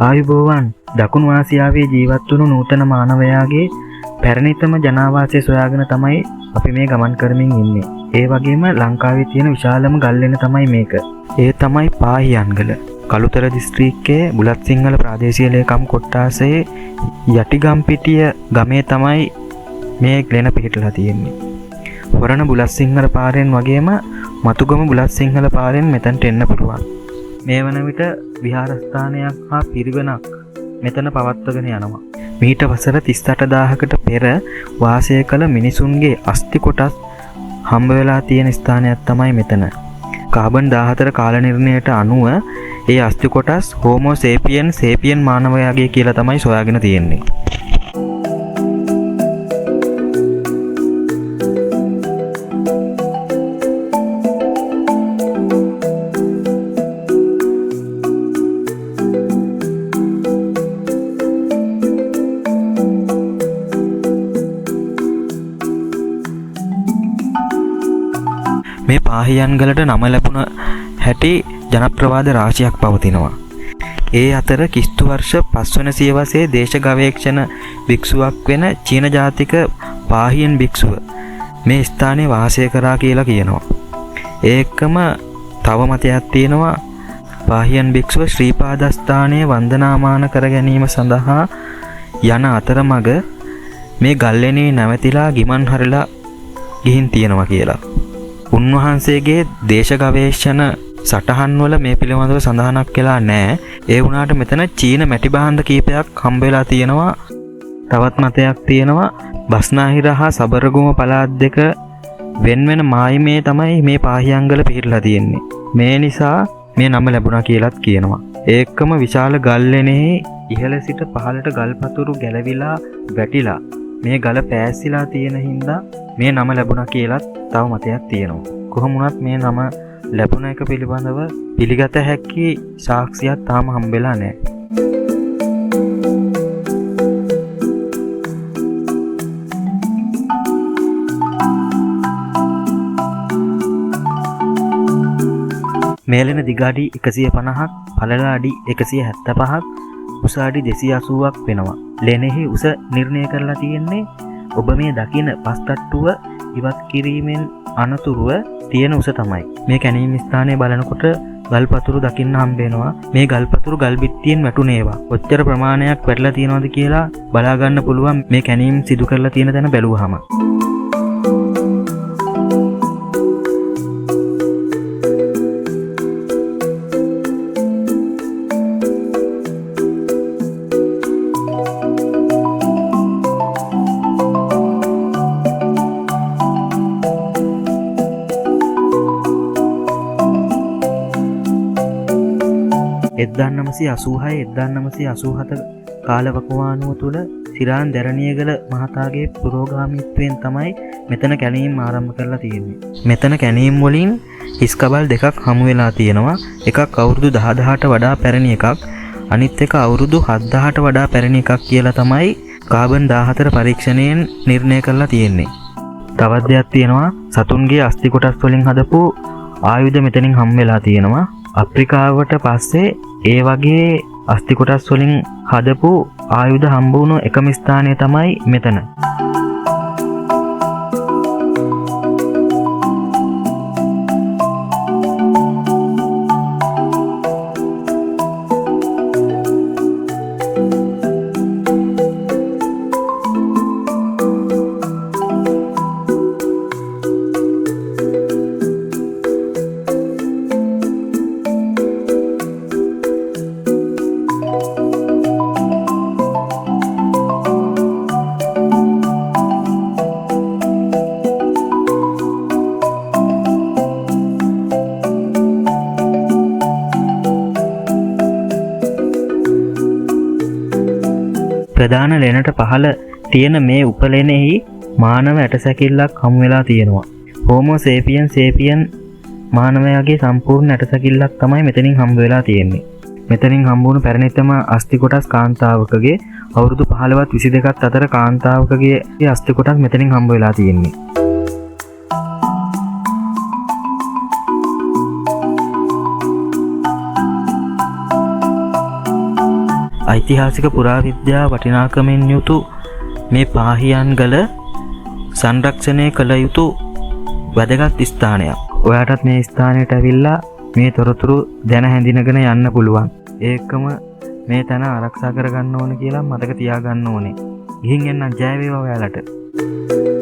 ආයුබෝවන් දකුණු ආසියාවේ ජීවත් වුණු නූතන මානවයාගේ පැරණිතම ජනාවාසය සොයාගෙන තමයි අපි මේ ගමන් කරමින් ඉන්නේ. ඒ වගේම ලංකාවේ තියෙන විශාලම ගල්ලෙන තමයි මේක. ඒ තමයි පාහියන්ගල. කළුතර දිස්ත්‍රික්කයේ බුලත් සිංහල ප්‍රාදේශීය ලේකම් කොට්ටාසයේ යටිගම්පිටිය ගමේ තමයි මේ ගලෙන පිහිටලා තියෙන්නේ. හොරණ බුලත් සිංහල පාරෙන් වගේම මතුගම බුලත් සිංහල පාරෙන් මෙතනට එන්න පුළුවන්. මේ වන විට විහාරස්ථානයක් හා පිරිවෙනක් මෙතන පවත්වගෙන යනවා. මීට වසර 38000කට පෙර වාසය කළ මිනිසුන්ගේ අස්ථි කොටස් හම්බ වෙලා තියෙන ස්ථානයක් තමයි මෙතන. කාබන් 14 කාල නිර්ණයට අනුව ඒ අස්ථි කොටස් හෝමෝ සේපියන් මානවයාගේ කියලා තමයි සොයාගෙන තියෙන්නේ. මේ පාහියන්ගලට නම ලැබුණ හැටි ජනප්‍රවාද රාශියක් පවතිනවා. ඒ අතර කිස්තු වර්ෂ 5 වන සියවසේ දේශ ගවේෂණ භික්ෂුවක් වෙන චීන ජාතික පාහියන් භික්ෂුව මේ ස්ථානයේ වාසය කරා කියලා කියනවා. ඒකම තව මතයක් තියෙනවා පාහියන් භික්ෂුව ශ්‍රීපාදස්ථානයේ වන්දනාමාන කර ගැනීම සඳහා යන අතරමඟ මේ ගල්ලෙනේ නැවතිලා ගිමන් හරලා ගිහින් තියෙනවා කියලා. උන්වහන්සේගේ දේශ ගවේෂණ සටහන් වල මේ පිළිබඳව සඳහනක් වෙලා නැහැ. ඒ වුණාට මෙතන චීන මැටි භාණ්ඩ කීපයක් හම්බ වෙලා තියෙනවා. තවත් මතයක් තියෙනවා බස්නාහිර හා සබරගමුව පළාත් දෙක වෙන වෙන මායිමේ තමයි මේ පාහියන්ගල පිහිටලා තියෙන්නේ. මේ නිසා මේ නම ලැබුණා කියලාත් කියනවා. ඒකම විශාල ගල්ලෙනේ ඉහළ සිට පහළට ගල්පතුරු ගැලවිලා වැටිලා මේ ගල පෑස්සිලා තියෙන හින්දා මේ නම ලැබුණා කියලාත් තව මතයක් තියෙනවා. කොහොම වුණත් මේ නම ලැබුණ එක පිළිබඳව පිළිගත හැකි සාක්ෂියක් තාම හම්බෙලා නැහැ. මේලෙන දිගාඩි 150ක්, පළල අඩි 175ක්, උස අඩි 280ක් වෙනවා. ලෙනෙහි උස නිර්ණය කරලා තියෙන්නේ ඔබ මේ දකින පස්තට්ටුව ඉවත් කිරීමෙන් අනතුරුව තියෙන උස තමයි. මේ කැණීම් ස්ථානයේ බලනකොට ගල්පතුරු දකින්න හම්බ වෙනවා. මේ ගල්පතුරු ගල් බිත්තියෙන් වැටුනේවා. ඔච්චර ප්‍රමාණයක් වැටලා තියෙනවද කියලා බලා ගන්න පුළුවන් මේ කැණීම් සිදු කරලා තියෙන තැන බැලුවහම. එදදාන්නමසි 86 1987 කාලවකවානුව තුළ සිරාන් දැරණියගල මහතාගේ පුරෝගාමීත්වයෙන් තමයි මෙතන කැණීම් ආරම්භ කරලා තියෙන්නේ. මෙතන කැණීම් වලින් හිස්කබල් දෙකක් හමු වෙලා තියෙනවා. එකක් අවුරුදු 10000ට වඩා පැරණි එකක්, අනිත් එක අවුරුදු 7000ට වඩා පැරණි එකක් කියලා තමයි කාබන් 14 පරීක්ෂණයෙන් නිර්ණය කරලා තියෙන්නේ. තවත් දෙයක් තියෙනවා, සතුන්ගේ අස්ථි කොටස් වලින් හදපු ආයුධ මෙතනින් හම් වෙලා තියෙනවා. අප්‍රිකාවට පස්සේ ඒ වගේ අස්ථි කොටස් වලින් හදපු ආයුධ හම්බ වුණු එකම ස්ථානය තමයි මෙතන. ප්‍රධාන ලෙනට පහළ තියෙන මේ උපලෙනෙහි මානව ඇටසැකිල්ලක් හමු වෙලා තියෙනවා. හෝමෝ සේපියන් මානවයාගේ සම්පූර්ණ ඇටසැකිල්ලක් තමයි මෙතනින් හම්බ වෙලා තියෙන්නේ. මෙතනින් හම්බුණු පැරණිතම අස්ථි කොටස් කාන්තාවකගේ අවුරුදු 15ත් 22ත් අතර කාන්තාවකගේ අස්ථි කොටස් මෙතනින් හම්බ වෙලා තියෙන්නේ. ඓතිහාසික පුරාවිද්‍යා වටිනාකමින් යුතු මේ පාහියන්ගල සංරක්ෂණය කළ යුතු වැදගත් ස්ථානයක්. ඔයාටත් මේ ස්ථානයට ඇවිල්ලා මේ තොරතුරු දැන හැඳිනගෙන යන්න පුළුවන්. ඒකම මේ තැන ආරක්ෂා කරගන්න ඕන කියලා මතක තියාගන්න ඕනේ. ගිහින් එන්න ජය වේවා ඔයාලට.